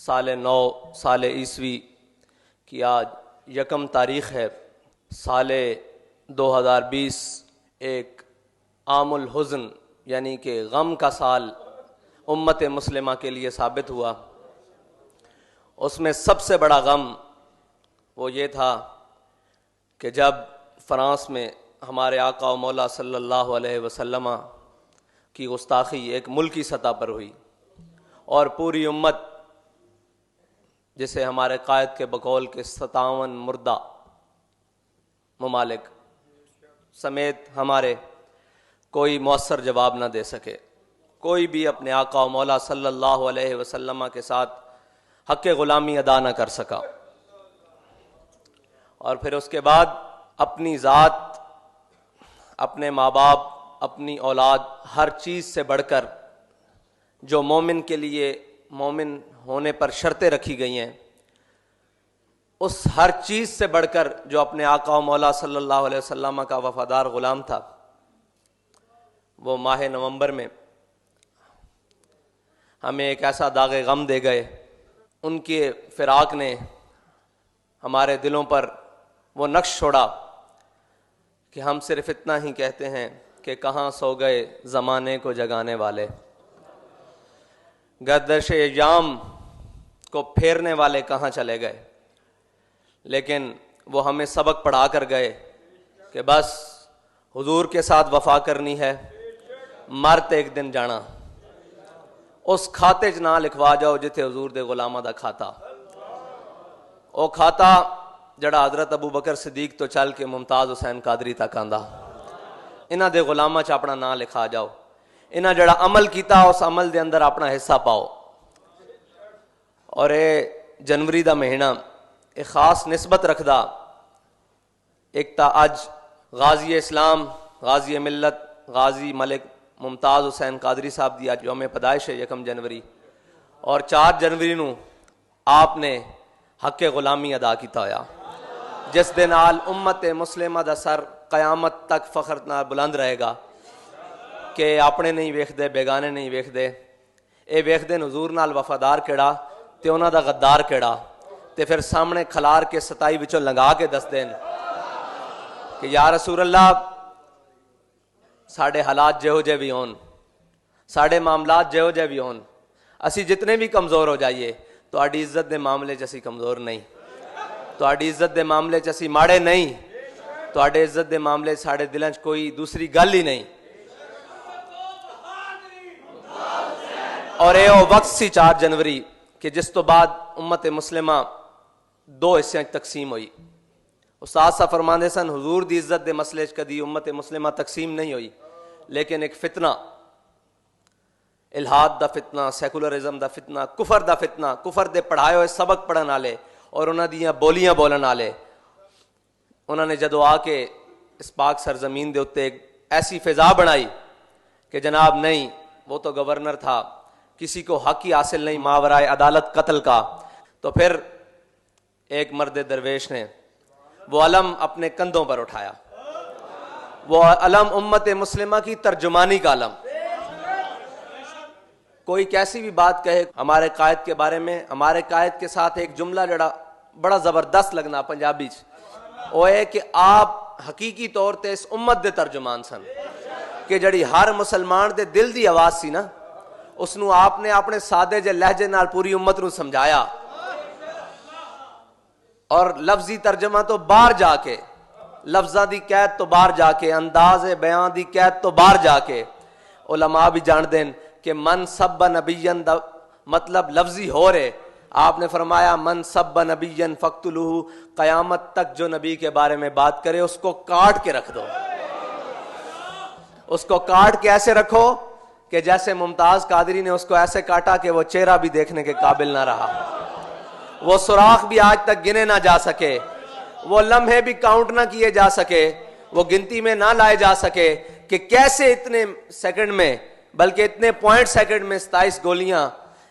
سال 9 سال عیسوی کی آج 1 تاریخ ہے۔ سال 2020 ایک عام الحزن یعنی کہ غم کا سال امت مسلمہ کے لیے ثابت ہوا۔ اس میں سب سے بڑا غم وہ یہ تھا کہ جب فرانس میں ہمارے آقا و مولا صلی اللہ علیہ وسلم کی گستاخی ایک ملکی سطح پر ہوئی اور پوری امت جسے ہمارے قائد کے بقول کے 57 مردہ ممالک سمیت ہمارے کوئی مؤثر جواب نہ دے سکے، کوئی بھی اپنے آقا و مولا صلی اللہ علیہ وسلم کے ساتھ حق غلامی ادا نہ کر سکا۔ اور پھر اس کے بعد اپنی ذات، اپنے ماں باپ، اپنی اولاد، ہر چیز سے بڑھ کر جو مومن کے لیے مومن ہونے پر شرطیں رکھی گئی ہیں، اس ہر چیز سے بڑھ کر جو اپنے آقا و مولا صلی اللہ علیہ وسلم کا وفادار غلام تھا، وہ ماہ نومبر میں ہمیں ایک ایسا داغ غم دے گئے۔ ان کے فراق نے ہمارے دلوں پر وہ نقش چھوڑا کہ ہم صرف اتنا ہی کہتے ہیں کہ کہاں سو گئے زمانے کو جگانے والے، گردش ایام کو پھیرنے والے کہاں چلے گئے۔ لیکن وہ ہمیں سبق پڑھا کر گئے کہ بس حضور کے ساتھ وفا کرنی ہے، مرت ایک دن جانا، اس کھاتے چ نہ لکھوا جاؤ جتھے حضور دے غلاماں دا کھاتا، او کھاتا جڑا حضرت ابو بکر صدیق تو چل کے ممتاز حسین قادری تک آندا، انہاں دے غلاماں چ اپنا نام لکھا جاؤ، انہاں جڑا عمل کیتا اس عمل دے اندر اپنا حصہ پاؤ۔ اور اے جنوری دا مہینہ ایک خاص نسبت رکھدا، ایک تا اج غازی اسلام، غازی ملت، غازی ملک ممتاز حسین قادری صاحب دی اج یوم پیدائش ہے 1 جنوری، اور 4 جنوری نو آپ نے حق غلامی ادا کیتا ہویا، جس دے نال امت مسلمہ دا سر قیامت تک فخر نال بلند رہے گا کہ اپنے نہیں ویکھدے، بیگانے نہیں ویکھدے، اے ویکھدے حضور نال وفادار کیڑا تے انہاں دا غدار کیڑا، تے پھر سامنے کھلار کے 27 وچوں لنگا کے دس دین کہ یا رسول اللہ ساڑے حالات جہو جے بھی ہون، ساڑے معاملات جہو جے بھی ہون، اسی جتنے بھی کمزور ہو جائیے تہاڈی عزت دے معاملے چ اسی کمزور نہیں، تہاڈی عزت دے معاملے چ اسی ماڑے نہیں، تہاڈے عزت دے معاملے ساڑے دلاں چ کوئی دوسری گل ہی نہیں۔ اور اے او وقت سی 4 جنوری کہ جس تو بعد امت مسلمہ 2 حصیاں تقسیم ہوئی۔ استاد صاحب فرماندے سن حضور دی عزت دے مسئلے چ کدی امت مسلمہ تقسیم نہیں ہوئی، لیکن ایک فتنہ، الہاد دا فتنہ، سیکولرزم دا فتنہ، کفر دا فتنہ، کفر دے پڑھائے ہوئے سبق پڑھن والے اور انہاں دیاں بولیاں بولن والے، انہوں نے جدو آ کے اس پاک سرزمین دے اتے ایک ایسی فضا بنائی کہ جناب نہیں، وہ تو گورنر تھا، کسی کو حق ہی حاصل نہیں ماورائے عدالت قتل کا، تو پھر ایک مرد درویش نے وہ علم اپنے کندھوں پر اٹھایا، وہ علم امت مسلمہ کی ترجمانی کا علم۔ کوئی کیسی بھی بات کہے ہمارے قائد کے بارے میں، ہمارے قائد کے ساتھ ایک جملہ جڑا بڑا زبردست لگنا پنجابی چ، وہ ہے کہ آپ حقیقی طور تے اس امت دے ترجمان سن، کہ جڑی ہر مسلمان دے دل دی آواز سی نا، اس نو آپ نے اپنے سادے جے لہجے نال پوری امت نو سمجھایا، اور لفظی ترجمہ تو باہر جا کے، لفظاں دی قید تو باہر جا کے، انداز بیان دی قید تو باہر جا کے، علماء بھی جان دین کہ من سب نبیًا دا مطلب لفظی ہو رہے، آپ نے فرمایا من سب نبیًا فاقتلوہ، قیامت تک جو نبی کے بارے میں بات کرے اس کو کاٹ کے رکھ دو، اس کو کاٹ کے ایسے رکھو کہ جیسے ممتاز قادری نے اس کو ایسے کاٹا کہ وہ چہرہ بھی دیکھنے کے قابل نہ رہا، وہ سوراخ بھی آج تک گنے نہ جا سکے، وہ لمحے بھی کاؤنٹ نہ کیے جا سکے، وہ گنتی میں نہ لائے جا سکے کہ کیسے اتنے سیکنڈ میں، بلکہ اتنے پوائنٹ سیکنڈ میں 27 گولیاں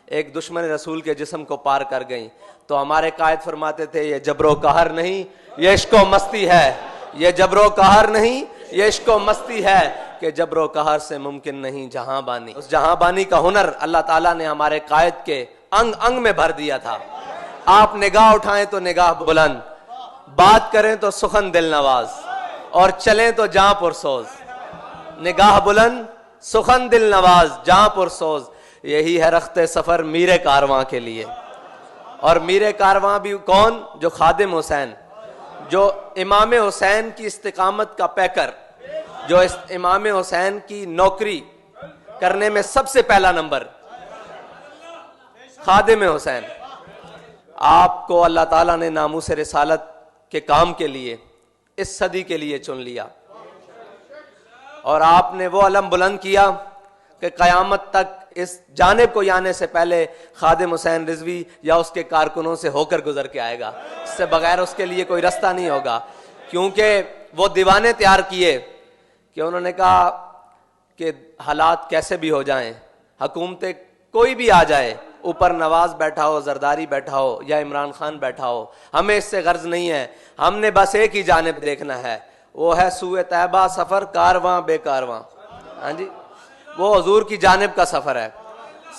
ایک دشمن رسول کے جسم کو پار کر گئیں۔ تو ہمارے قائد فرماتے تھے یہ جبر و قہر نہیں، یہ عشق و مستی ہے، یہ جبر و قہر نہیں، یہ عشق و مستی ہے، کہ جبر و قہر سے ممکن نہیں جہاں بانی۔ اس جہاں بانی کا ہنر اللہ تعالیٰ نے ہمارے قائد کے انگ انگ میں بھر دیا تھا. آپ نگاہ اٹھائیں تو نگاہ بلند، بات کریں تو سخن دل نواز، اور چلیں تو جاں پرسوز. نگاہ بلند، سخن دل نواز، جاں پرسوز، یہی ہے رخت سفر میر کارواں کے لیے. اور میر کارواں بھی کون؟ جو خادم حسین، جو امام حسین کی استقامت کا پیکر، جو امام حسین کی نوکری کرنے میں سب سے پہلا نمبر، خادم حسین. آپ کو اللہ تعالیٰ نے ناموس رسالت کے کام کے لیے اس صدی کے لیے چن لیا، اور آپ نے وہ علم بلند کیا کہ قیامت تک اس جانب کو آنے سے پہلے خادم حسین رضوی یا اس کے کارکنوں سے ہو کر گزر کے آئے گا. اس سے بغیر اس کے لیے کوئی رستہ نہیں ہوگا. کیونکہ وہ دیوانے تیار کیے کہ انہوں نے کہا کہ حالات کیسے بھی ہو جائیں، حکومتیں کوئی بھی آ جائے، اوپر نواز بیٹھا ہو، زرداری بیٹھا ہو یا عمران خان بیٹھا ہو، ہمیں اس سے غرض نہیں ہے. ہم نے بس ایک ہی جانب دیکھنا ہے، وہ ہے سوئے طیبہ سفر، کارواں بے کارواں. ہاں جی، وہ حضور کی جانب کا سفر ہے.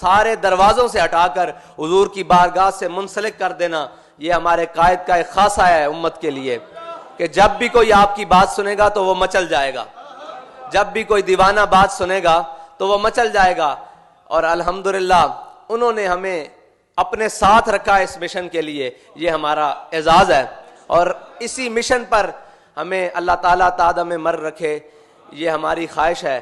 سارے دروازوں سے ہٹا کر حضور کی بارگاہ سے منسلک کر دینا، یہ ہمارے قائد کا ایک خاصہ ہے امت کے لیے، کہ جب بھی کوئی آپ کی بات سنے گا تو وہ مچل جائے گا. جب بھی کوئی دیوانہ بات سنے گا تو وہ مچل جائے گا. اور الحمدللہ انہوں نے ہمیں اپنے ساتھ رکھا اس مشن کے لیے، یہ ہمارا اعزاز ہے. اور اسی مشن پر ہمیں اللہ تعالیٰ تعدم مر رکھے، یہ ہماری خواہش ہے.